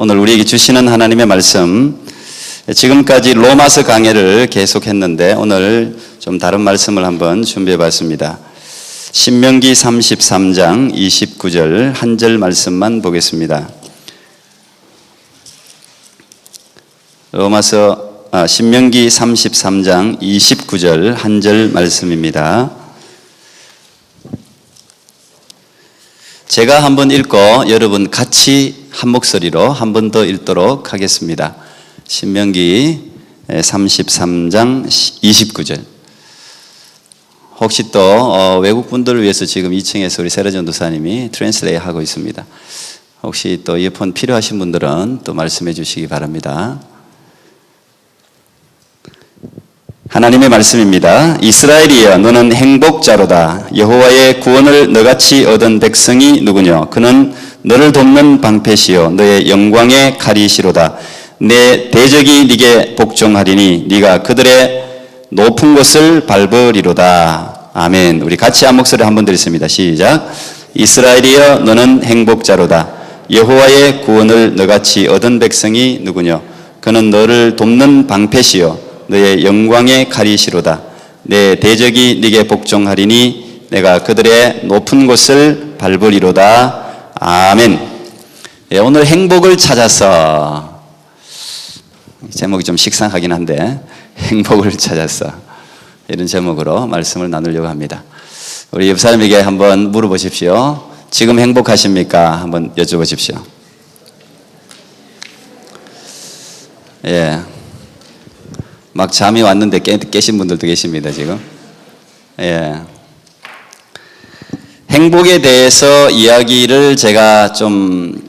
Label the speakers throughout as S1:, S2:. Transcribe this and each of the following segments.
S1: 오늘 우리에게 주시는 하나님의 말씀, 지금까지 로마서 강해를 계속했는데 오늘 좀 다른 말씀을 한번 준비해 봤습니다. 신명기 33장 29절 한 절 말씀만 보겠습니다. 신명기 33장 29절 한 절 말씀입니다. 제가 한번 읽고 여러분 같이 한 목소리로 한 번 더 읽도록 하겠습니다. 신명기 33장 29절. 혹시 또 외국 분들을 위해서 지금 2층에서 우리 세라전 도사님이 트랜스레이 하고 있습니다. 혹시 또 이어폰 필요하신 분들은 또 말씀해 주시기 바랍니다. 하나님의 말씀입니다. 이스라엘이여, 너는 행복자로다. 여호와의 구원을 너같이 얻은 백성이 누구뇨? 그는 너를 돕는 방패시요 너의 영광의 칼이시로다. 내 대적이 네게 복종하리니 네가 그들의 높은 곳을 밟으리로다. 아멘. 우리 같이 한 목소리 한번 드리겠습니다. 시작. 이스라엘이여, 너는 행복자로다. 여호와의 구원을 너같이 얻은 백성이 누구뇨? 그는 너를 돕는 방패시요 너의 영광의 칼이시로다. 내 대적이 네게 복종하리니 내가 그들의 높은 곳을 밟으리로다. 아멘. 오늘 행복을 찾아서, 제목이 좀 식상하긴 한데 행복을 찾아서 이런 제목으로 말씀을 나누려고 합니다. 우리 옆 사람에게 한번 물어보십시오. 지금 행복하십니까? 한번 여쭤보십시오. 예. 막 잠이 왔는데 깨신 분들도 계십니다, 지금. 예. 행복에 대해서 이야기를 제가 좀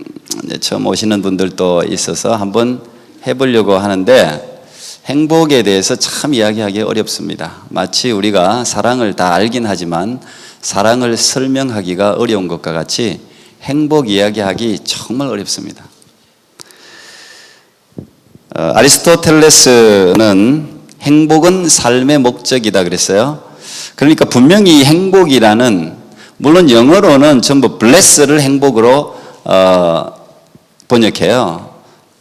S1: 처음 오시는 분들도 있어서 한번 해보려고 하는데, 행복에 대해서 참 이야기하기 어렵습니다. 마치 우리가 사랑을 다 알긴 하지만 사랑을 설명하기가 어려운 것과 같이 행복 이야기하기 정말 어렵습니다. 아리스토텔레스는 행복은 삶의 목적이다 그랬어요. 그러니까 분명히 행복이라는, 물론 영어로는 전부 bless를 행복으로 번역해요.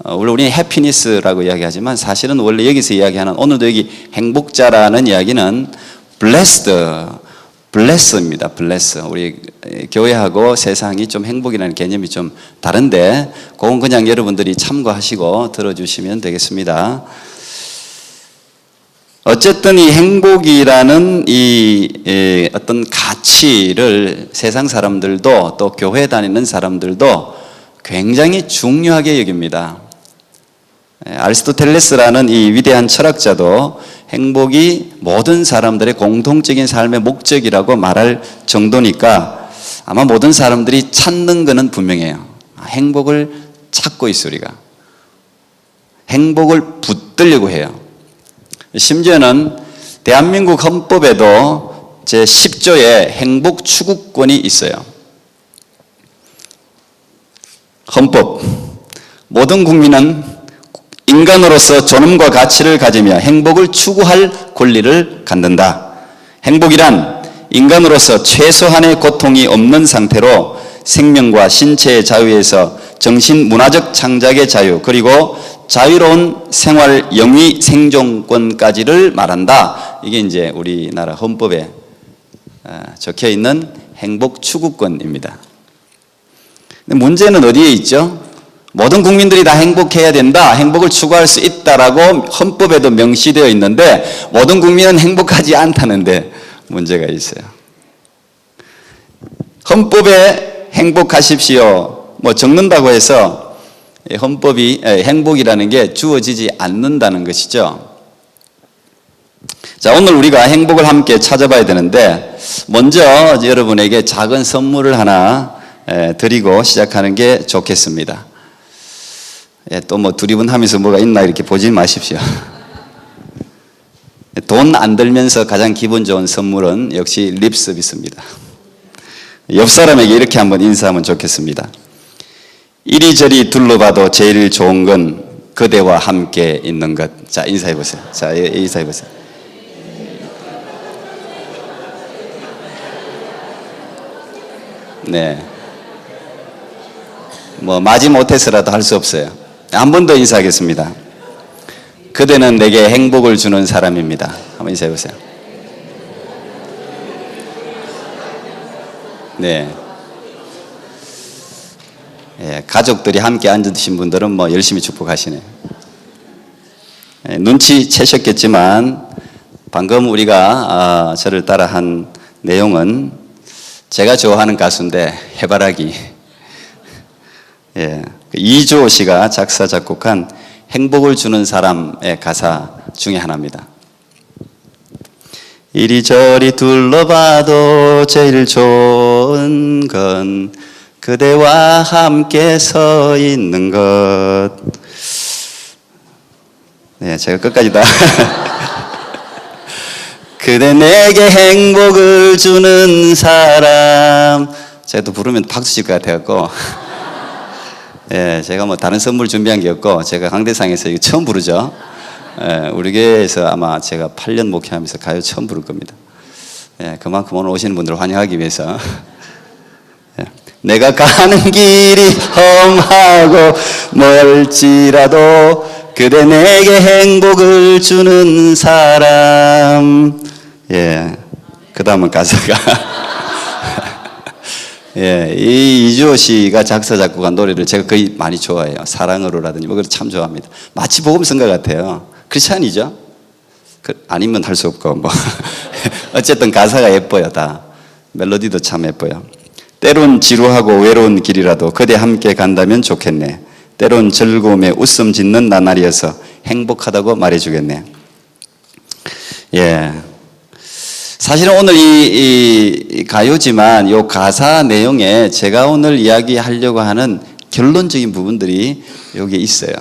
S1: 우리는 해피니스라고 이야기하지만 사실은 원래 여기서 이야기하는, 오늘도 여기 행복자라는 이야기는 bless입니다. bless. 우리 교회하고 세상이 좀 행복이라는 개념이 좀 다른데 그건 그냥 여러분들이 참고하시고 들어주시면 되겠습니다. 어쨌든 이 행복이라는 이 어떤 가치를 세상 사람들도 또 교회 다니는 사람들도 굉장히 중요하게 여깁니다. 아리스토텔레스라는 이 위대한 철학자도 행복이 모든 사람들의 공통적인 삶의 목적이라고 말할 정도니까 아마 모든 사람들이 찾는 것은 분명해요. 행복을 찾고 있어. 우리가 행복을 붙들려고 해요. 심지어는 대한민국 헌법에도 제10조에 행복 추구권이 있어요. 헌법, 모든 국민은 인간으로서 존엄과 가치를 가지며 행복을 추구할 권리를 갖는다. 행복이란 인간으로서 최소한의 고통이 없는 상태로 생명과 신체의 자유에서 정신 문화적 창작의 자유, 그리고 자유로운 생활 영위 생존권까지를 말한다. 이게 이제 우리나라 헌법에 적혀 있는 행복 추구권입니다. 근데 문제는 어디에 있죠? 모든 국민들이 다 행복해야 된다, 행복을 추구할 수 있다라고 헌법에도 명시되어 있는데 모든 국민은 행복하지 않다는데 문제가 있어요. 헌법에 행복하십시오 뭐 적는다고 해서 헌법이 행복이라는 게 주어지지 않는다는 것이죠. 자, 오늘 우리가 행복을 함께 찾아봐야 되는데 먼저 여러분에게 작은 선물을 하나 드리고 시작하는 게 좋겠습니다. 또 뭐 두리번하면서 뭐가 있나 이렇게 보지 마십시오. 돈 안 들면서 가장 기분 좋은 선물은 역시 립 서비스입니다. 옆 사람에게 이렇게 한번 인사하면 좋겠습니다. 이리저리 둘러봐도 제일 좋은 건 그대와 함께 있는 것. 자, 인사해 보세요. 자, 인사해 보세요. 네. 뭐 마지 못해서라도 할 수 없어요. 한 번 더 인사하겠습니다. 그대는 내게 행복을 주는 사람입니다. 한번 인사해 보세요. 네. 예, 가족들이 함께 앉으신 분들은 뭐 열심히 축복하시네요. 예, 눈치채셨겠지만 방금 우리가 저를 따라한 내용은 제가 좋아하는 가수인데 해바라기 이주호 씨가 작사 작곡한 행복을 주는 사람의 가사 중에 하나입니다. 이리저리 둘러봐도 제일 좋은 건 그대와 함께 서 있는 것. 네, 제가 끝까지 다 그대 내게 행복을 주는 사람. 제가 또 부르면 박수 칠 것 같아갖고 예, 제가 뭐 다른 선물 준비한 게 없고 제가 강대상에서 이거 처음 부르죠. 예, 우리 교회에서 아마 제가 8년 목회하면서 가요 처음 부를 겁니다. 예, 그만큼 오늘 오시는 분들을 환영하기 위해서 예, 내가 가는 길이 험하고 멀지라도 그대 내게 행복을 주는 사람. 예, 그 다음은 가사가 예, 이 이주호 씨가 작사 작곡한 노래를 제가 거의 많이 좋아해요. 사랑으로라든지 뭐 그걸 참 좋아합니다. 마치 복음성가 같아요. 크리스찬이죠? 아니면 할 수 없고 뭐 어쨌든 가사가 예뻐요. 다 멜로디도 참 예뻐요. 때론 지루하고 외로운 길이라도 그대 함께 간다면 좋겠네. 때론 즐거움에 웃음 짓는 나날이어서 행복하다고 말해주겠네. 예. 사실은 오늘 이 가요지만 이 가사 내용에 제가 오늘 이야기하려고 하는 결론적인 부분들이 여기에 있어요.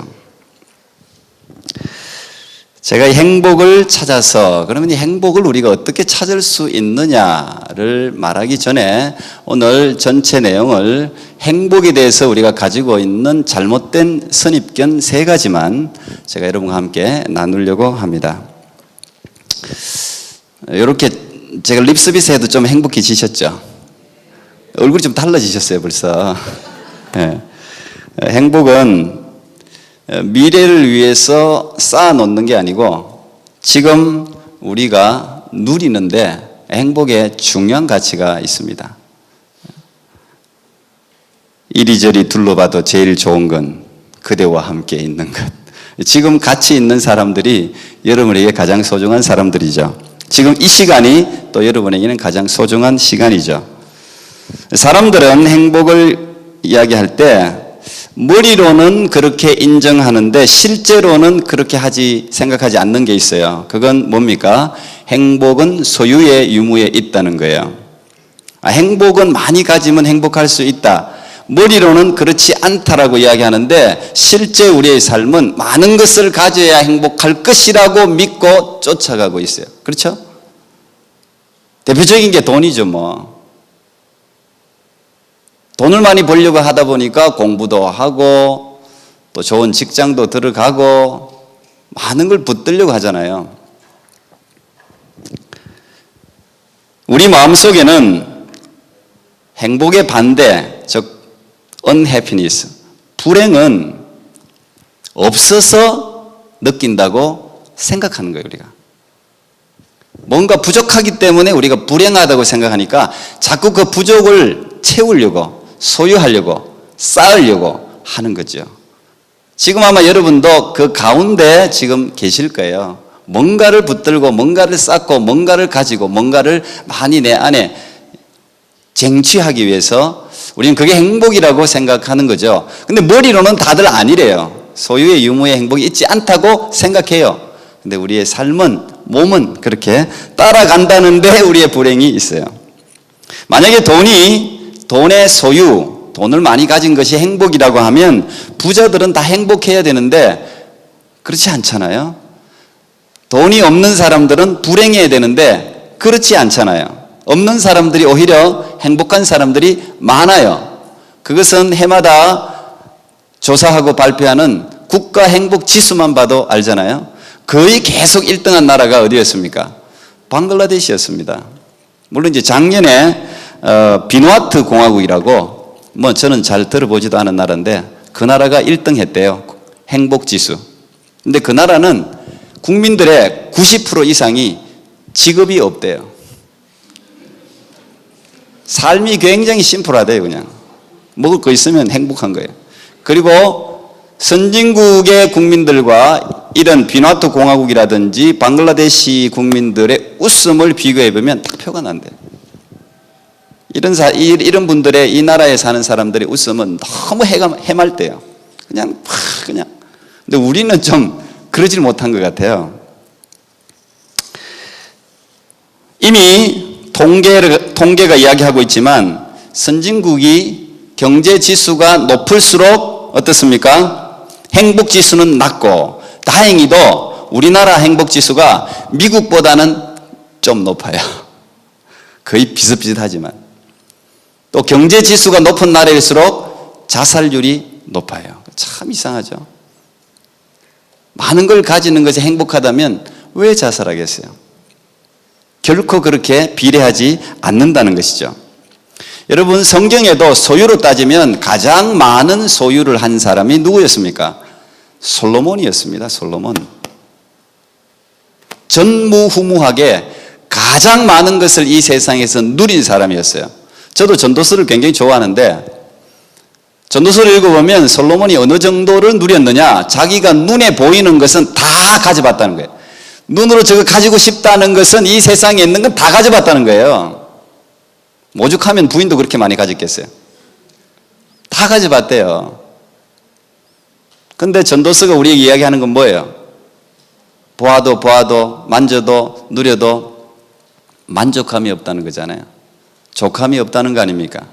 S1: 제가 이 행복을 찾아서, 그러면 이 행복을 우리가 어떻게 찾을 수 있느냐를 말하기 전에 오늘 전체 내용을 행복에 대해서 우리가 가지고 있는 잘못된 선입견 3가지만 제가 여러분과 함께 나누려고 합니다. 이렇게 제가 립서비스 해도 좀 행복해지셨죠? 얼굴이 좀 달라지셨어요 벌써. 네. 행복은 미래를 위해서 쌓아놓는 게 아니고 지금 우리가 누리는데 행복에 중요한 가치가 있습니다. 이리저리 둘러봐도 제일 좋은 건 그대와 함께 있는 것. 지금 같이 있는 사람들이 여러분에게 가장 소중한 사람들이죠. 지금 이 시간이 또 여러분에게는 가장 소중한 시간이죠. 사람들은 행복을 이야기할 때 머리로는 그렇게 인정하는데 실제로는 그렇게 생각하지 않는 게 있어요. 그건 뭡니까? 행복은 소유의 유무에 있다는 거예요. 행복은 많이 가지면 행복할 수 있다. 머리로는 그렇지 않다라고 이야기하는데 실제 우리의 삶은 많은 것을 가져야 행복할 것이라고 믿고 쫓아가고 있어요. 그렇죠? 대표적인 게 돈이죠 뭐. 돈을 많이 벌려고 하다 보니까 공부도 하고 또 좋은 직장도 들어가고 많은 걸 붙들려고 하잖아요. 우리 마음속에는 행복의 반대, 즉 unhappiness, 불행은 없어서 느낀다고 생각하는 거예요. 우리가 뭔가 부족하기 때문에 우리가 불행하다고 생각하니까 자꾸 그 부족을 채우려고, 소유하려고, 쌓으려고 하는 거죠. 지금 아마 여러분도 그 가운데 지금 계실 거예요. 뭔가를 붙들고 뭔가를 쌓고 뭔가를 가지고 뭔가를 많이 내 안에 쟁취하기 위해서 우리는 그게 행복이라고 생각하는 거죠. 근데 머리로는 다들 아니래요. 소유의 유무의 행복이 있지 않다고 생각해요. 근데 우리의 삶은, 몸은 그렇게 따라간다는데 우리의 불행이 있어요. 만약에 돈의 소유, 돈을 많이 가진 것이 행복이라고 하면 부자들은 다 행복해야 되는데 그렇지 않잖아요. 돈이 없는 사람들은 불행해야 되는데 그렇지 않잖아요. 없는 사람들이 오히려 행복한 사람들이 많아요. 그것은 해마다 조사하고 발표하는 국가 행복 지수만 봐도 알잖아요. 거의 계속 1등한 나라가 어디였습니까? 방글라데시였습니다. 물론 이제 작년에 비누아트 공화국이라고 뭐 저는 잘 들어보지도 않은 나라인데 그 나라가 1등 했대요. 행복지수. 근데 그 나라는 국민들의 90% 이상이 직업이 없대요. 삶이 굉장히 심플하대요. 그냥 먹을 거 있으면 행복한 거예요. 그리고 선진국의 국민들과 이런 비나투 공화국이라든지 방글라데시 국민들의 웃음을 비교해보면 딱 표가 난대요. 이런 분들의, 이 나라에 사는 사람들의 웃음은 너무 해맑대요. 그냥 근데 우리는 좀 그러질 못한 것 같아요. 이미 통계가 이야기하고 있지만 선진국이 경제 지수가 높을수록 어떻습니까? 행복 지수는 낮고, 다행히도 우리나라 행복 지수가 미국보다는 좀 높아요. 거의 비슷비슷하지만. 또 경제 지수가 높은 나라일수록 자살률이 높아요. 참 이상하죠. 많은 걸 가지는 것이 행복하다면 왜 자살하겠어요? 결코 그렇게 비례하지 않는다는 것이죠. 여러분, 성경에도 소유로 따지면 가장 많은 소유를 한 사람이 누구였습니까? 솔로몬이었습니다. 솔로몬. 전무후무하게 가장 많은 것을 이 세상에서 누린 사람이었어요. 저도 전도서를 굉장히 좋아하는데, 전도서를 읽어보면 솔로몬이 어느 정도를 누렸느냐, 자기가 눈에 보이는 것은 다 가져봤다는 거예요. 눈으로 저거 가지고 싶다는 것은 이 세상에 있는 건 다 가져봤다는 거예요. 오죽하면 부인도 그렇게 많이 가졌겠어요. 다 가져봤대요. 근데 전도서가 우리에게 이야기하는 건 뭐예요? 보아도 만져도 누려도 만족함이 없다는 거잖아요. 족함이 없다는 거 아닙니까?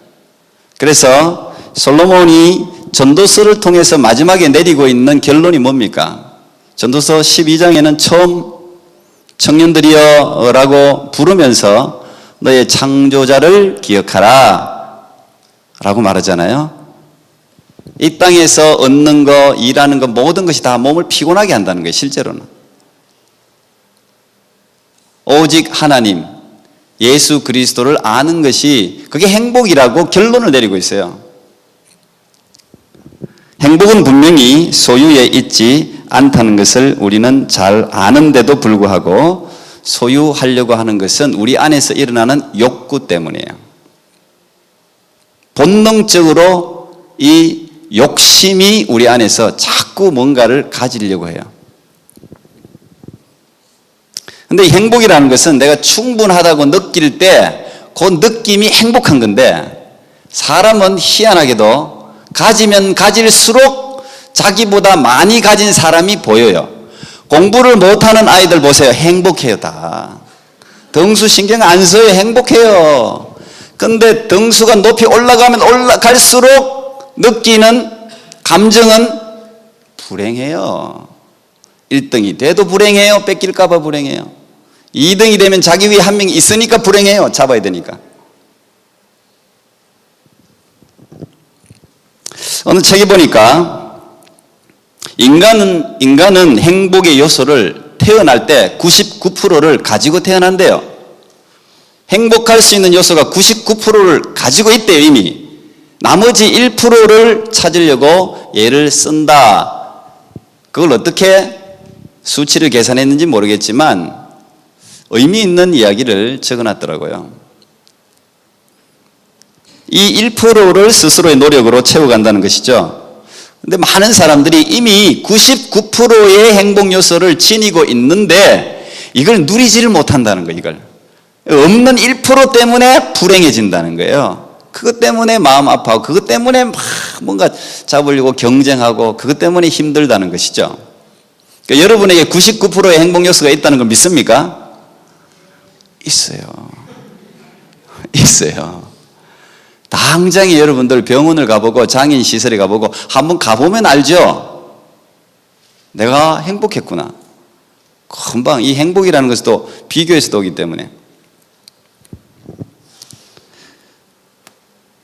S1: 그래서 솔로몬이 전도서를 통해서 마지막에 내리고 있는 결론이 뭡니까? 전도서 12장에는 처음 청년들이여 라고 부르면서 너의 창조자를 기억하라 라고 말하잖아요. 이 땅에서 얻는 거, 일하는 거, 모든 것이 다 몸을 피곤하게 한다는 거예요. 실제로는. 오직 하나님, 예수 그리스도를 아는 것이, 그게 행복이라고 결론을 내리고 있어요. 행복은 분명히 소유에 있지 않다는 것을 우리는 잘 아는데도 불구하고 소유하려고 하는 것은 우리 안에서 일어나는 욕구 때문이에요. 본능적으로 이 욕심이 우리 안에서 자꾸 뭔가를 가지려고 해요. 근데 이 행복이라는 것은 내가 충분하다고 느낄 때 그 느낌이 행복한 건데, 사람은 희한하게도 가지면 가질수록 자기보다 많이 가진 사람이 보여요. 공부를 못하는 아이들 보세요. 행복해요. 다 등수 신경 안 써요. 행복해요. 근데 등수가 높이 올라가면 올라갈수록 느끼는 감정은 불행해요. 1등이 돼도 불행해요. 뺏길까 봐 불행해요. 2등이 되면 자기 위에 한 명이 있으니까 불행해요. 잡아야 되니까. 어느 책에 보니까 인간은 행복의 요소를 태어날 때 99%를 가지고 태어난대요. 행복할 수 있는 요소가 99%를 가지고 있대요. 이미. 나머지 1%를 찾으려고 애를 쓴다. 그걸 어떻게 수치를 계산했는지 모르겠지만 의미 있는 이야기를 적어놨더라고요. 이 1%를 스스로의 노력으로 채워간다는 것이죠. 근데 많은 사람들이 이미 99%의 행복 요소를 지니고 있는데 이걸 누리지를 못한다는 거예요. 이걸 없는 1% 때문에 불행해진다는 거예요. 그것 때문에 마음 아파하고, 그것 때문에 막 뭔가 잡으려고 경쟁하고, 그것 때문에 힘들다는 것이죠. 그러니까 여러분에게 99%의 행복 요소가 있다는 걸 믿습니까? 있어요. 있어요. 당장에 여러분들 병원을 가보고 장애인 시설에 가보고 한번 가보면 알죠. 내가 행복했구나. 금방 이 행복이라는 것도 비교해서 오기 때문에.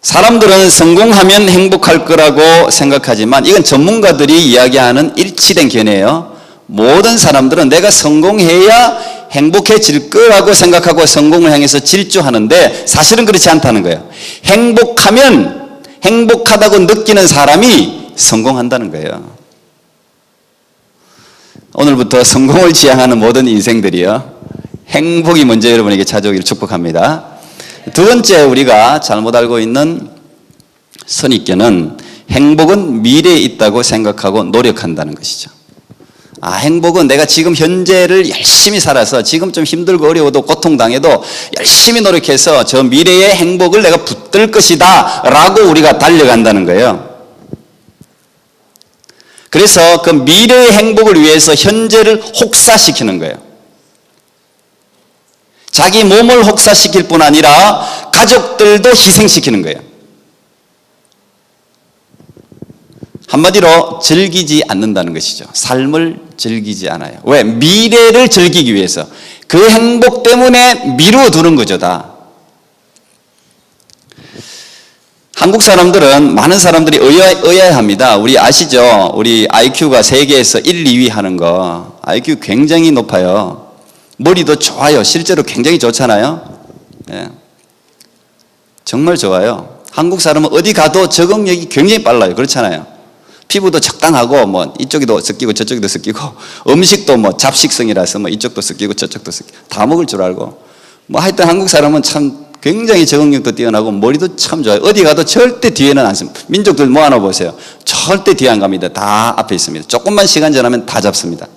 S1: 사람들은 성공하면 행복할 거라고 생각하지만 이건 전문가들이 이야기하는 일치된 견해예요. 모든 사람들은 내가 성공해야 행복해질 거라고 생각하고 성공을 향해서 질주하는데 사실은 그렇지 않다는 거예요. 행복하면 행복하다고 느끼는 사람이 성공한다는 거예요. 오늘부터 성공을 지향하는 모든 인생들이요, 행복이 먼저 여러분에게 찾아오기를 축복합니다. 두 번째, 우리가 잘못 알고 있는 선입견은 행복은 미래에 있다고 생각하고 노력한다는 것이죠. 행복은 내가 지금 현재를 열심히 살아서 지금 좀 힘들고 어려워도 고통당해도 열심히 노력해서 저 미래의 행복을 내가 붙들 것이다 라고 우리가 달려간다는 거예요. 그래서 그 미래의 행복을 위해서 현재를 혹사시키는 거예요. 자기 몸을 혹사시킬 뿐 아니라 가족들도 희생시키는 거예요. 한마디로 즐기지 않는다는 것이죠. 삶을 즐기지 않아요. 왜? 미래를 즐기기 위해서. 그 행복 때문에 미루어 두는 거죠, 다. 한국 사람들은, 많은 사람들이 의아해합니다. 우리 아시죠? 우리 IQ가 세계에서 1, 2위 하는 거. IQ 굉장히 높아요. 머리도 좋아요. 실제로 굉장히 좋잖아요. 예. 정말 좋아요. 한국 사람은 어디 가도 적응력이 굉장히 빨라요. 그렇잖아요. 피부도 적당하고 뭐 이쪽도 섞이고 저쪽도 섞이고, 음식도 뭐 잡식성이라서 뭐 이쪽도 섞이고 저쪽도 섞이고 다 먹을 줄 알고, 뭐 하여튼 한국 사람은 참 굉장히 적응력도 뛰어나고 머리도 참 좋아요. 어디 가도 절대 뒤에는 안 씁니다. 민족들 모아놓아 보세요. 절대 뒤에 안 갑니다. 다 앞에 있습니다. 조금만 시간 지나면 다 잡습니다.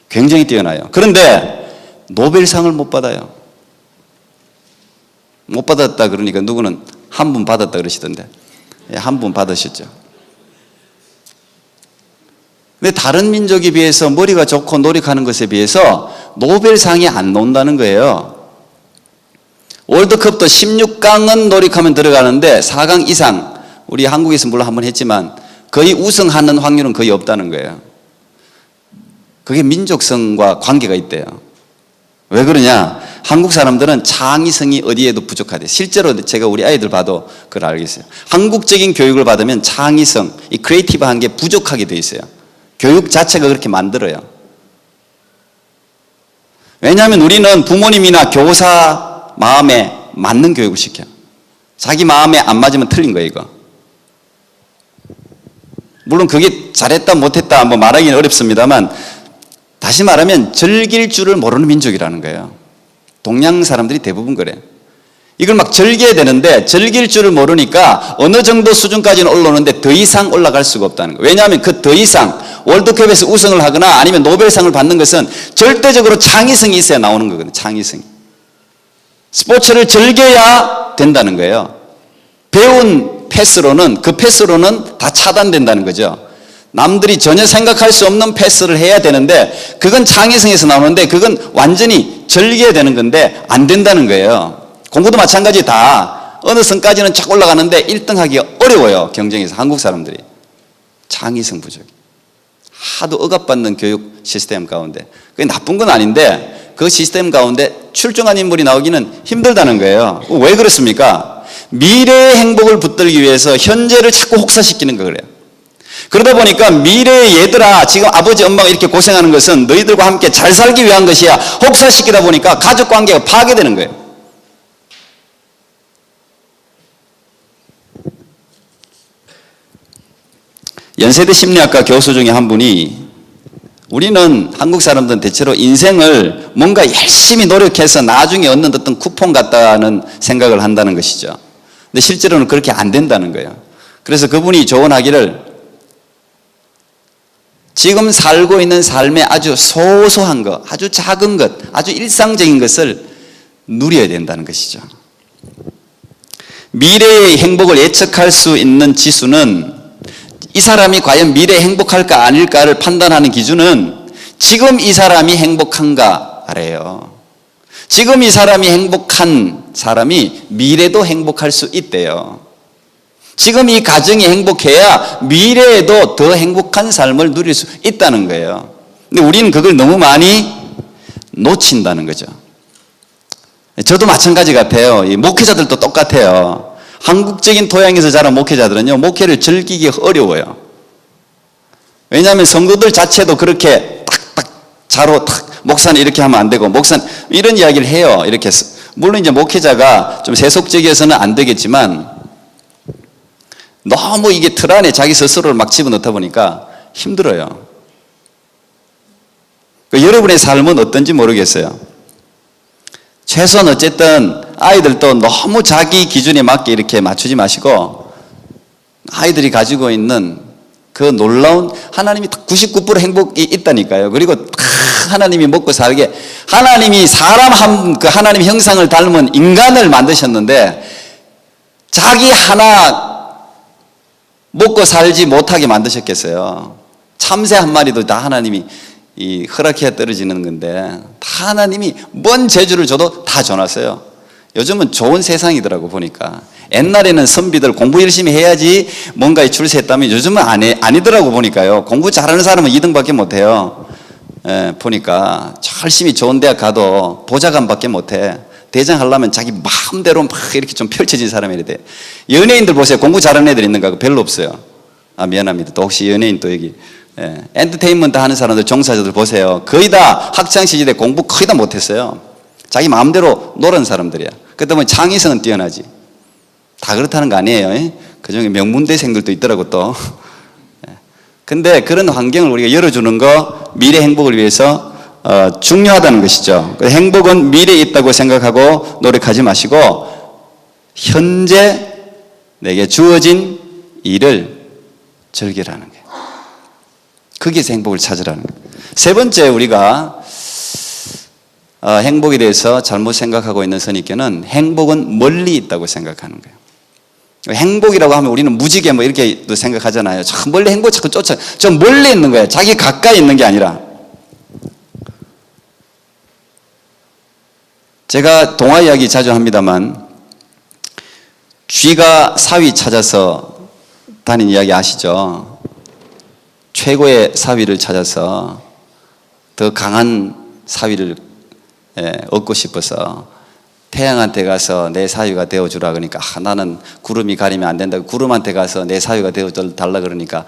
S1: 굉장히 뛰어나요. 그런데 노벨상을 못 받아요. 못 받았다 그러니까 누구는 한 분 받았다 그러시던데, 한 분 받으셨죠. 근데 다른 민족에 비해서 머리가 좋고 노력하는 것에 비해서 노벨상이 안 나온다는 거예요. 월드컵도 16강은 노력하면 들어가는데 4강 이상, 우리 한국에서 물론 한번 했지만 거의 우승하는 확률은 거의 없다는 거예요. 그게 민족성과 관계가 있대요. 왜 그러냐? 한국 사람들은 창의성이 어디에도 부족하대요. 실제로 제가 우리 아이들 봐도 그걸 알겠어요. 한국적인 교육을 받으면 창의성, 이 크리에이티브한 게 부족하게 돼 있어요. 교육 자체가 그렇게 만들어요. 왜냐하면 우리는 부모님이나 교사 마음에 맞는 교육을 시켜요. 자기 마음에 안 맞으면 틀린 거예요, 이거. 물론 그게 잘했다 못했다 뭐 말하기는 어렵습니다만, 다시 말하면 즐길 줄을 모르는 민족이라는 거예요. 동양 사람들이 대부분 그래요. 이걸 막 즐겨야 되는데 즐길 줄을 모르니까 어느 정도 수준까지는 올라오는데 더 이상 올라갈 수가 없다는 거예요. 왜냐하면 그 더 이상 월드컵에서 우승을 하거나 아니면 노벨상을 받는 것은 절대적으로 창의성이 있어야 나오는 거거든요. 창의성이. 스포츠를 즐겨야 된다는 거예요. 배운 패스로는, 그 패스로는 다 차단된다는 거죠. 남들이 전혀 생각할 수 없는 패스를 해야 되는데 그건 창의성에서 나오는데 그건 완전히 즐겨야 되는 건데 안 된다는 거예요. 공부도 마찬가지. 다 어느 선까지는 쫙 올라가는데 1등 하기가 어려워요. 경쟁에서. 한국 사람들이 창의성 부족, 하도 억압받는 교육 시스템 가운데. 그게 나쁜 건 아닌데 그 시스템 가운데 출중한 인물이 나오기는 힘들다는 거예요. 왜 그렇습니까? 미래의 행복을 붙들기 위해서 현재를 자꾸 혹사시키는 거 그래요. 그러다 보니까 미래의 얘들아, 지금 아버지 엄마가 이렇게 고생하는 것은 너희들과 함께 잘 살기 위한 것이야. 혹사시키다 보니까 가족 관계가 파괴되는 거예요. 연세대 심리학과 교수 중에 한 분이, 우리는 한국 사람들은 대체로 인생을 뭔가 열심히 노력해서 나중에 얻는 어떤 쿠폰 같다는 생각을 한다는 것이죠. 근데 실제로는 그렇게 안 된다는 거예요. 그래서 그분이 조언하기를, 지금 살고 있는 삶의 아주 소소한 것, 아주 작은 것, 아주 일상적인 것을 누려야 된다는 것이죠. 미래의 행복을 예측할 수 있는 지수는, 이 사람이 과연 미래에 행복할까 아닐까를 판단하는 기준은 지금 이 사람이 행복한가래요. 지금 이 사람이 행복한 사람이 미래도 행복할 수 있대요. 지금 이 가정이 행복해야 미래에도 더 행복한 삶을 누릴 수 있다는 거예요. 근데 우리는 그걸 너무 많이 놓친다는 거죠. 저도 마찬가지 같아요. 이 목회자들도 똑같아요. 한국적인 토양에서 자란 목회자들은요, 목회를 즐기기 어려워요. 왜냐하면 성도들 자체도 그렇게 딱딱 자로 탁, 목사는 이렇게 하면 안 되고, 목사는 이런 이야기를 해요. 이렇게. 물론 이제 목회자가 좀 세속적이어서는 안 되겠지만, 너무 이게 틀 안에 자기 스스로를 막 집어넣다 보니까 힘들어요. 여러분의 삶은 어떤지 모르겠어요. 최소한 어쨌든 아이들도 너무 자기 기준에 맞게 이렇게 맞추지 마시고 아이들이 가지고 있는 그 놀라운 하나님이 99% 행복이 있다니까요. 그리고 하나님이 먹고 살게 하나님이 그 하나님 형상을 닮은 인간을 만드셨는데 자기 하나 먹고 살지 못하게 만드셨겠어요. 참새 한 마리도 다 하나님이 허락해야 떨어지는 건데 다 하나님이 뭔 재주를 줘도 다 줘놨어요. 요즘은 좋은 세상이더라고 보니까. 옛날에는 선비들 공부 열심히 해야지 뭔가에 출세했다면 요즘은 아니더라고 보니까요. 공부 잘하는 사람은 2등밖에 못해요. 보니까 열심히 좋은 대학 가도 보좌관밖에 못해. 대장 하려면 자기 마음대로 막 이렇게 좀 펼쳐진 사람이 돼. 연예인들 보세요. 공부 잘하는 애들 있는가? 별로 없어요. 미안합니다. 또 혹시 연예인 또 여기 엔터테인먼트 하는 사람들 종사자들 보세요. 거의 다 학창시절에 공부 거의 다 못했어요. 자기 마음대로 노는 사람들이야. 그렇다 보면 창의성은 뛰어나지. 다 그렇다는 거 아니에요. 그중에 명문대생들도 있더라고 또. 근데 그런 환경을 우리가 열어주는 거 미래 행복을 위해서 중요하다는 것이죠. 행복은 미래에 있다고 생각하고 노력하지 마시고 현재 내게 주어진 일을 즐기라는 거예요. 거기에서 행복을 찾으라는 거예요. 세 번째 우리가 행복에 대해서 잘못 생각하고 있는 선입견은 행복은 멀리 있다고 생각하는 거예요. 행복이라고 하면 우리는 무지개 뭐 이렇게 생각하잖아요. 저 멀리 행복 자꾸 쫓아. 저 멀리 있는 거예요. 자기 가까이 있는 게 아니라. 제가 동화 이야기 자주 합니다만 쥐가 사위 찾아서 다닌 이야기 아시죠? 최고의 사위를 찾아서 더 강한 사위를 얻고 싶어서 태양한테 가서 내 사위가 되어주라 그러니까 나는 구름이 가리면 안 된다고 구름한테 가서 내 사위가 되어달라 그러니까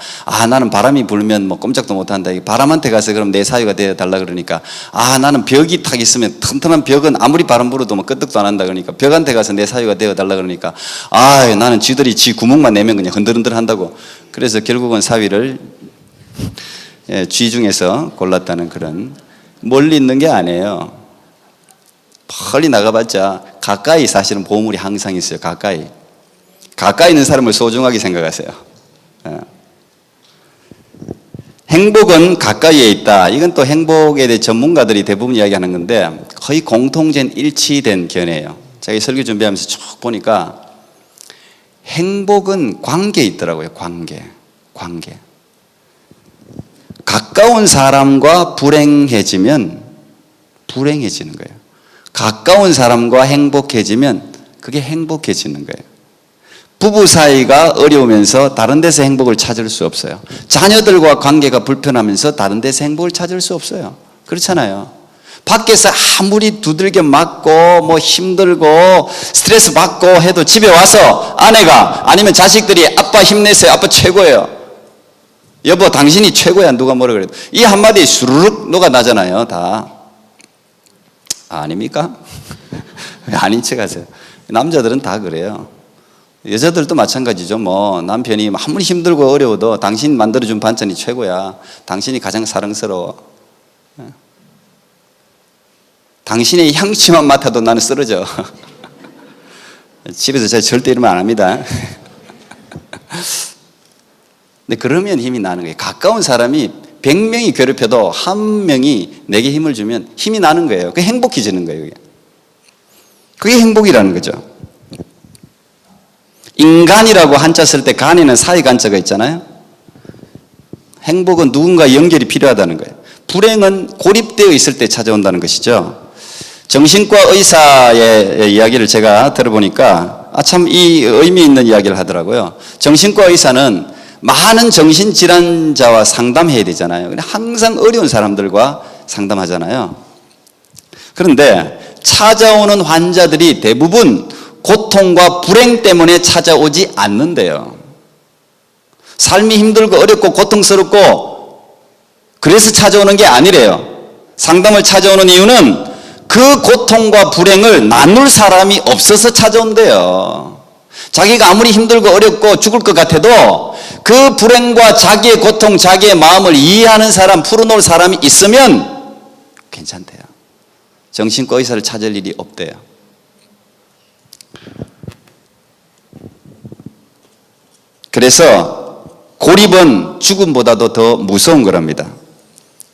S1: 나는 바람이 불면 뭐 꼼짝도 못한다. 바람한테 가서 그럼 내 사위가 되어달라 그러니까 나는 벽이 탁 있으면 튼튼한 벽은 아무리 바람 불어도 뭐 끄떡도 안 한다 그러니까 벽한테 가서 내 사위가 되어달라 그러니까 나는 쥐들이 쥐 구멍만 내면 그냥 흔들흔들 한다고. 그래서 결국은 사위를 쥐 중에서 골랐다는 그런 멀리 있는 게 아니에요. 멀리 나가봤자 가까이 사실은 보물이 항상 있어요. 가까이 있는 사람을 소중하게 생각하세요. 행복은 가까이에 있다. 이건 또 행복에 대해 전문가들이 대부분 이야기하는 건데 거의 공통된 일치된 견해예요. 제가 설교 준비하면서 쭉 보니까 행복은 관계에 있더라고요. 관계. 가까운 사람과 불행해지면 불행해지는 거예요. 가까운 사람과 행복해지면 그게 행복해지는 거예요. 부부 사이가 어려우면서 다른 데서 행복을 찾을 수 없어요. 자녀들과 관계가 불편하면서 다른 데서 행복을 찾을 수 없어요. 그렇잖아요. 밖에서 아무리 두들겨 맞고 뭐 힘들고 스트레스 받고 해도 집에 와서 아내가 아니면 자식들이 아빠 힘내세요. 아빠 최고예요. 여보 당신이 최고야. 누가 뭐라 그래도 이 한마디에 수르륵 녹아나잖아요. 다. 아닙니까? 왜 아닌 척 하세요? 남자들은 다 그래요. 여자들도 마찬가지죠. 뭐 남편이 아무리 힘들고 어려워도 당신 만들어준 반찬이 최고야. 당신이 가장 사랑스러워. 당신의 향취만 맡아도 나는 쓰러져. 집에서 제가 절대 이러면 안 합니다. 근데 그러면 힘이 나는 거예요. 가까운 사람이 100명이 괴롭혀도 한 명이 내게 힘을 주면 힘이 나는 거예요. 그게 행복해지는 거예요. 그게 행복이라는 거죠. 인간이라고 한자 쓸 때 간에는 사이 간자가 있잖아요. 행복은 누군가 연결이 필요하다는 거예요. 불행은 고립되어 있을 때 찾아온다는 것이죠. 정신과 의사의 이야기를 제가 들어보니까 참 이 의미 있는 이야기를 하더라고요. 정신과 의사는 많은 정신질환자와 상담해야 되잖아요. 항상 어려운 사람들과 상담하잖아요. 그런데 찾아오는 환자들이 대부분 고통과 불행 때문에 찾아오지 않는데요. 삶이 힘들고 어렵고 고통스럽고 그래서 찾아오는 게 아니래요. 상담을 찾아오는 이유는 그 고통과 불행을 나눌 사람이 없어서 찾아온대요. 자기가 아무리 힘들고 어렵고 죽을 것 같아도 그 불행과 자기의 고통, 자기의 마음을 이해하는 사람, 풀어놓을 사람이 있으면 괜찮대요. 정신과 의사를 찾을 일이 없대요. 그래서 고립은 죽음보다도 더 무서운 거랍니다.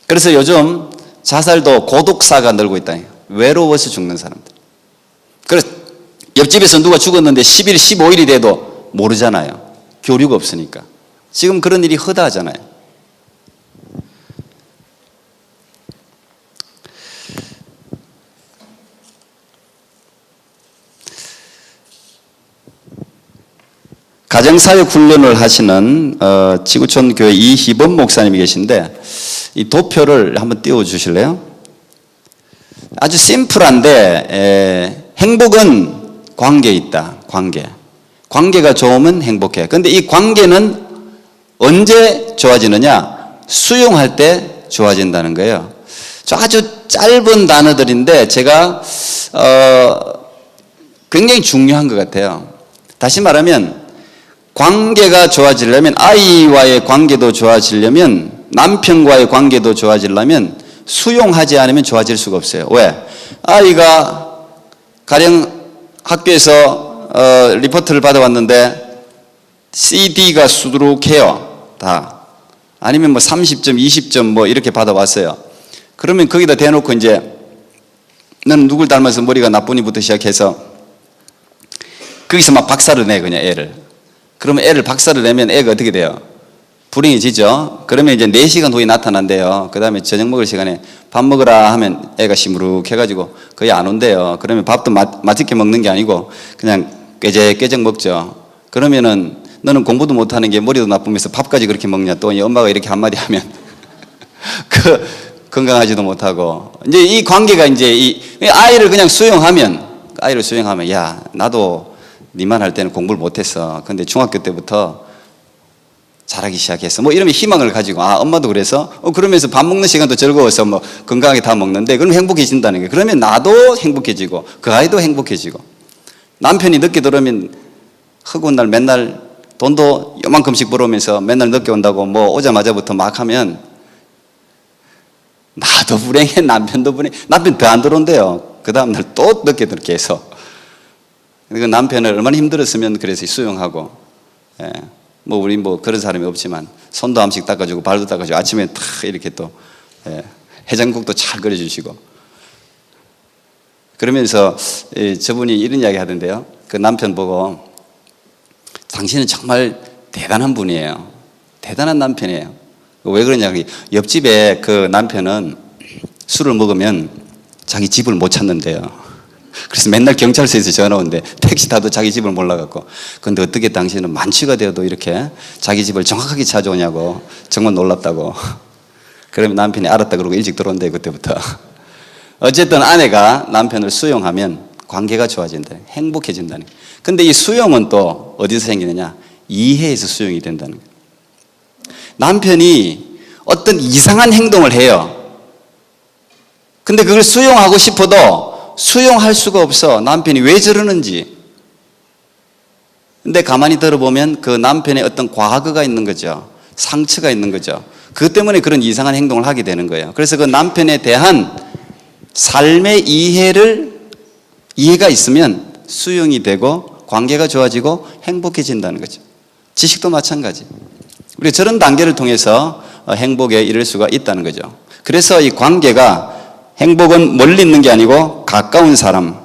S1: 그래서 요즘 자살도 고독사가 늘고 있다. 외로워서 죽는 사람들. 그래서 옆집에서 누가 죽었는데 10일, 15일이 돼도 모르잖아요. 교류가 없으니까. 지금 그런 일이 허다하잖아요. 가정사역 훈련을 하시는 지구촌 교회 이희범 목사님이 계신데 이 도표를 한번 띄워주실래요? 아주 심플한데 행복은 관계에 있다. 관계가 좋으면 행복해. 그런데 이 관계는 언제 좋아지느냐? 수용할 때 좋아진다는 거예요. 아주 짧은 단어들인데 제가 굉장히 중요한 것 같아요. 다시 말하면 관계가 좋아지려면, 아이와의 관계도 좋아지려면, 남편과의 관계도 좋아지려면 수용하지 않으면 좋아질 수가 없어요. 왜? 아이가 가령 학교에서 리포트를 받아왔는데 CD가 수두룩해요. 다. 아니면 뭐 30점, 20점 뭐 이렇게 받아왔어요. 그러면 거기다 대놓고 이제 너는 누굴 닮아서 머리가 나쁘니부터 시작해서 거기서 막 박살을 내, 그냥 애를. 그러면 애를 박살을 내면 애가 어떻게 돼요? 불행해지죠? 그러면 이제 4시간 후에 나타난대요. 그 다음에 저녁 먹을 시간에 밥 먹으라 하면 애가 시무룩해가지고 거의 안 온대요. 그러면 밥도 맛있게 먹는 게 아니고 그냥 꾀적꾀적 먹죠. 그러면은 너는 공부도 못하는 게 머리도 나쁘면서 밥까지 그렇게 먹냐? 또 엄마가 이렇게 한마디 하면 건강하지도 못하고. 이제 이 관계가 이제 이 아이를 그냥 수용하면 야, 나도 니만 할 때는 공부를 못했어. 근데 중학교 때부터 잘하기 시작했어. 뭐 이러면 희망을 가지고, 엄마도 그래서? 그러면서 밥 먹는 시간도 즐거워서 뭐 건강하게 다 먹는데, 그럼 행복해진다는 거예요. 그러면 나도 행복해지고, 그 아이도 행복해지고. 남편이 늦게 들어오면 허구한 날 맨날 돈도 요만큼씩 벌어오면서 맨날 늦게 온다고 뭐 오자마자부터 막 하면 나도 불행해, 남편도 불행해. 남편 더 안 들어온대요. 그 다음날 또 늦게 들게 해서. 그 남편을 얼마나 힘들었으면 그래서 수용하고, 뭐 우리 뭐 그런 사람이 없지만 손도 한씩 닦아주고 발도 닦아주고 아침에 탁 이렇게 또 해장국도 잘 끓여주시고. 그러면서 저분이 이런 이야기 하던데요. 그 남편 보고 당신은 정말 대단한 분이에요. 대단한 남편이에요. 왜 그러냐? 옆집에 그 남편은 술을 먹으면 자기 집을 못 찾는데요. 그래서 맨날 경찰서에서 전화 오는데 택시 타도 자기 집을 몰라갖고, 근데 어떻게 당신은 만취가 되어도 이렇게 자기 집을 정확하게 찾아오냐고 정말 놀랍다고. 그러면 남편이 알았다 그러고 일찍 들어온대, 그때부터. 어쨌든 아내가 남편을 수용하면 관계가 좋아진다, 행복해진다는 거예요. 근데 이 수용은 또 어디서 생기느냐? 이해에서 수용이 된다는 거예요. 남편이 어떤 이상한 행동을 해요. 근데 그걸 수용하고 싶어도 수용할 수가 없어. 남편이 왜 저러는지. 근데 가만히 들어보면 그 남편의 어떤 과거가 있는 거죠. 상처가 있는 거죠. 그것 때문에 그런 이상한 행동을 하게 되는 거예요. 그래서 그 남편에 대한 삶의 이해가 있으면 수용이 되고 관계가 좋아지고 행복해진다는 거죠. 지식도 마찬가지. 우리가 저런 단계를 통해서 행복에 이를 수가 있다는 거죠. 그래서 이 관계가, 행복은 멀리 있는 게 아니고 가까운 사람,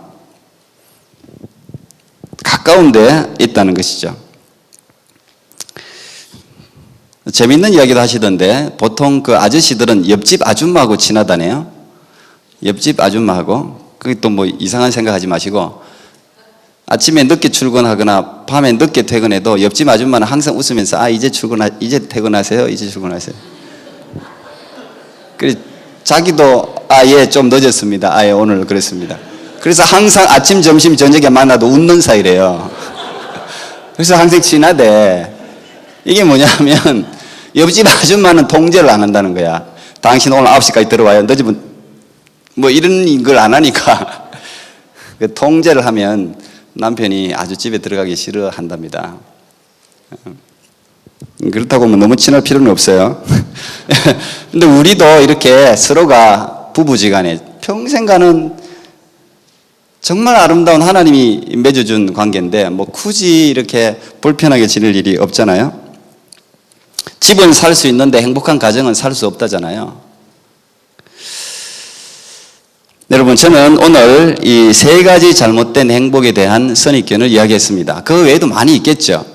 S1: 가까운 데 있다는 것이죠. 재밌는 이야기도 하시던데 보통 그 아저씨들은 옆집 아줌마하고 친하다네요. 옆집 아줌마하고. 그게 또 뭐 이상한 생각하지 마시고, 아침에 늦게 출근하거나 밤에 늦게 퇴근해도 옆집 아줌마는 항상 웃으면서 이제 퇴근하세요. 이제 출근하세요. 그래 자기도 예, 좀 늦었습니다. 예, 오늘 그랬습니다. 그래서 항상 아침, 점심, 저녁에 만나도 웃는 사이래요. 그래서 항상 친하대. 이게 뭐냐면 옆집 아줌마는 통제를 안 한다는 거야. 당신 오늘 9시까지 들어와요. 늦으면 뭐 이런 걸 안 하니까 그 통제를 하면 남편이 아주 집에 들어가기 싫어한답니다. 그렇다고 뭐 너무 친할 필요는 없어요. 근데 우리도 이렇게 서로가 부부지간에 평생 가는 정말 아름다운 하나님이 맺어준 관계인데 뭐 굳이 이렇게 불편하게 지낼 일이 없잖아요. 집은 살 수 있는데 행복한 가정은 살 수 없다잖아요. 여러분, 저는 오늘 이 세 가지 잘못된 행복에 대한 선입견을 이야기했습니다. 그 외에도 많이 있겠죠.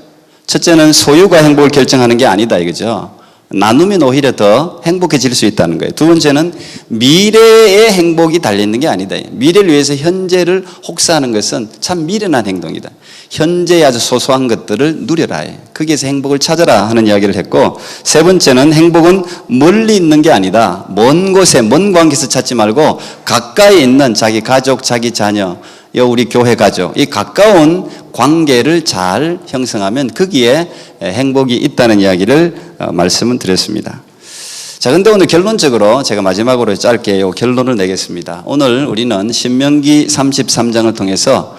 S1: 첫째는 소유가 행복을 결정하는 게 아니다 이거죠. 나누면 오히려 더 행복해질 수 있다는 거예요. 두 번째는 미래의 행복이 달려있는 게 아니다. 미래를 위해서 현재를 혹사하는 것은 참 미련한 행동이다. 현재의 아주 소소한 것들을 누려라. 거기에서 행복을 찾아라 하는 이야기를 했고, 세 번째는 행복은 멀리 있는 게 아니다. 먼 곳에, 먼 관계에서 찾지 말고 가까이 있는 자기 가족, 자기 자녀, 우리 교회 가족, 이 가까운 관계를 잘 형성하면 거기에 행복이 있다는 이야기를 말씀을 드렸습니다. 자, 근데 오늘 결론적으로 제가 마지막으로 짧게 이 결론을 내겠습니다. 오늘 우리는 신명기 33장을 통해서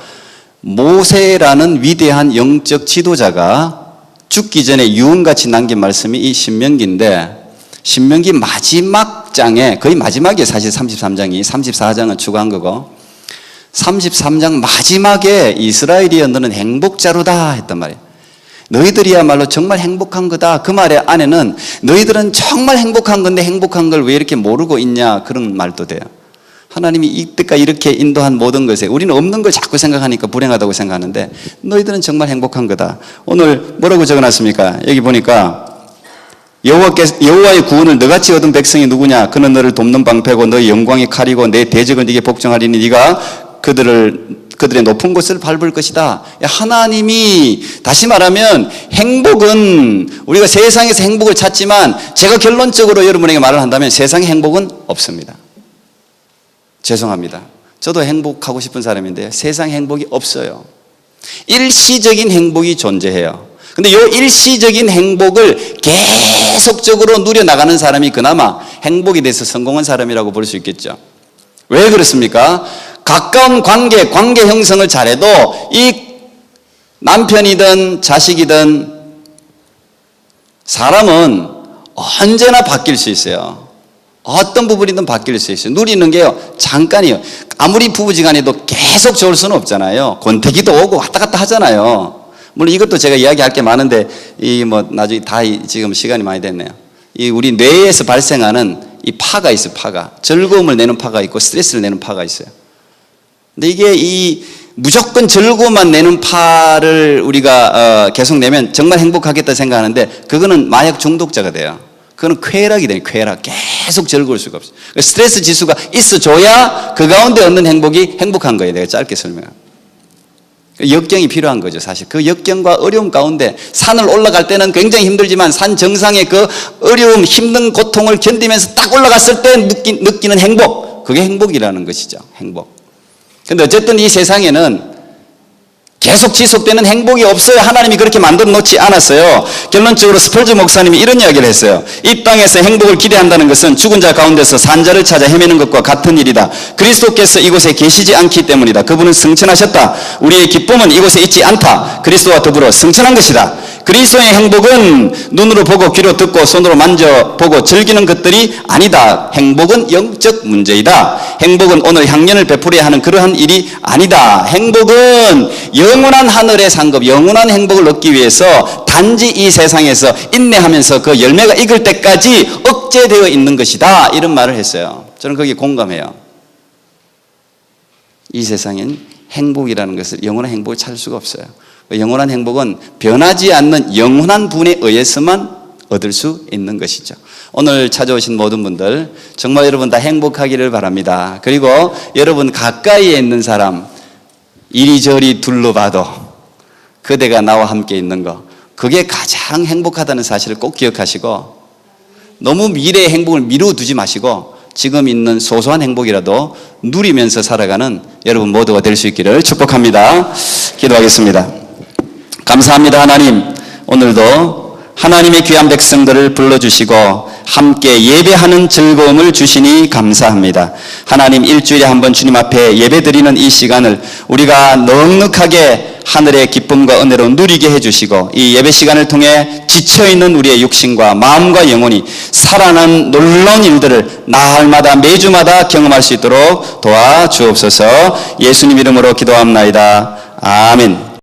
S1: 모세라는 위대한 영적 지도자가 죽기 전에 유언같이 남긴 말씀이 이 신명기인데, 신명기 마지막 장에, 거의 마지막에 사실 33장이 34장은 추가한 거고, 33장 마지막에 이스라엘이여 너는 행복자로다 했단 말이에요. 너희들이야말로 정말 행복한 거다. 그 말의 안에는 너희들은 정말 행복한 건데 행복한 걸 왜 이렇게 모르고 있냐, 그런 말도 돼요. 하나님이 이때까지 이렇게 인도한 모든 것에 우리는 없는 걸 자꾸 생각하니까 불행하다고 생각하는데 너희들은 정말 행복한 거다. 오늘 뭐라고 적어놨습니까? 여기 보니까 여호와의 구원을 너같이 얻은 백성이 누구냐? 그는 너를 돕는 방패고 너의 영광의 칼이고 내 대적을 네게 복종하리니 네가 그들의 높은 곳을 밟을 것이다. 하나님이, 다시 말하면 행복은, 우리가 세상에서 행복을 찾지만 제가 결론적으로 여러분에게 말을 한다면 세상에 행복은 없습니다. 죄송합니다. 저도 행복하고 싶은 사람인데요, 세상에 행복이 없어요. 일시적인 행복이 존재해요. 근데 이 일시적인 행복을 계속적으로 누려나가는 사람이 그나마 행복에 대해서 성공한 사람이라고 볼 수 있겠죠. 왜 그렇습니까? 가까운 관계 형성을 잘해도 이 남편이든 자식이든 사람은 언제나 바뀔 수 있어요. 어떤 부분이든 바뀔 수 있어요. 누리는 게요, 잠깐이에요. 아무리 부부지간에도 계속 좋을 수는 없잖아요. 권태기도 오고 왔다 갔다 하잖아요. 물론 이것도 제가 이야기할 게 많은데 나중에 지금 시간이 많이 됐네요. 우리 뇌에서 발생하는 이 파가 있어요. 파가 즐거움을 내는 파가 있고 스트레스를 내는 파가 있어요. 근데 이게 무조건 즐거움만 내는 파를 우리가 계속 내면 정말 행복하겠다 생각하는데 그거는 마약 중독자가 돼요. 그거는 쾌락이 돼요. 쾌락. 계속 즐거울 수가 없어요. 스트레스 지수가 있어줘야 그 가운데 얻는 행복이 행복한 거예요. 내가 짧게 설명합니다. 역경이 필요한 거죠. 사실 그 역경과 어려움 가운데 산을 올라갈 때는 굉장히 힘들지만 산 정상의 그 어려움, 힘든 고통을 견디면서 딱 올라갔을 때 느끼는 행복, 그게 행복이라는 것이죠. 행복. 근데 어쨌든 이 세상에는 계속 지속되는 행복이 없어요. 하나님이 그렇게 만들어 놓지 않았어요. 결론적으로 스펄전 목사님이 이런 이야기를 했어요. 이 땅에서 행복을 기대한다는 것은 죽은 자 가운데서 산 자를 찾아 헤매는 것과 같은 일이다. 그리스도께서 이곳에 계시지 않기 때문이다. 그분은 승천하셨다. 우리의 기쁨은 이곳에 있지 않다. 그리스도와 더불어 승천한 것이다. 그리스도의 행복은 눈으로 보고 귀로 듣고 손으로 만져보고 즐기는 것들이 아니다. 행복은 영적 문제이다. 행복은 오늘 향연을 베풀어야 하는 그러한 일이 아니다. 행복은 영원한 하늘의 상급, 영원한 행복을 얻기 위해서 단지 이 세상에서 인내하면서 그 열매가 익을 때까지 억제되어 있는 것이다. 이런 말을 했어요. 저는 거기에 공감해요. 이 세상엔 행복이라는 것을, 영원한 행복을 찾을 수가 없어요. 영원한 행복은 변하지 않는 영원한 분에 의해서만 얻을 수 있는 것이죠. 오늘 찾아오신 모든 분들 정말 여러분 다 행복하기를 바랍니다. 그리고 여러분 가까이에 있는 사람 이리저리 둘러봐도 그대가 나와 함께 있는 거, 그게 가장 행복하다는 사실을 꼭 기억하시고 너무 미래의 행복을 미루어두지 마시고 지금 있는 소소한 행복이라도 누리면서 살아가는 여러분 모두가 될 수 있기를 축복합니다. 기도하겠습니다. 감사합니다. 하나님, 오늘도 하나님의 귀한 백성들을 불러주시고 함께 예배하는 즐거움을 주시니 감사합니다. 하나님, 일주일에 한 번 주님 앞에 예배드리는 이 시간을 우리가 넉넉하게 하늘의 기쁨과 은혜로 누리게 해주시고, 이 예배 시간을 통해 지쳐있는 우리의 육신과 마음과 영혼이 살아난 놀라운 일들을 날마다 매주마다 경험할 수 있도록 도와주옵소서. 예수님 이름으로 기도합나이다. 아멘.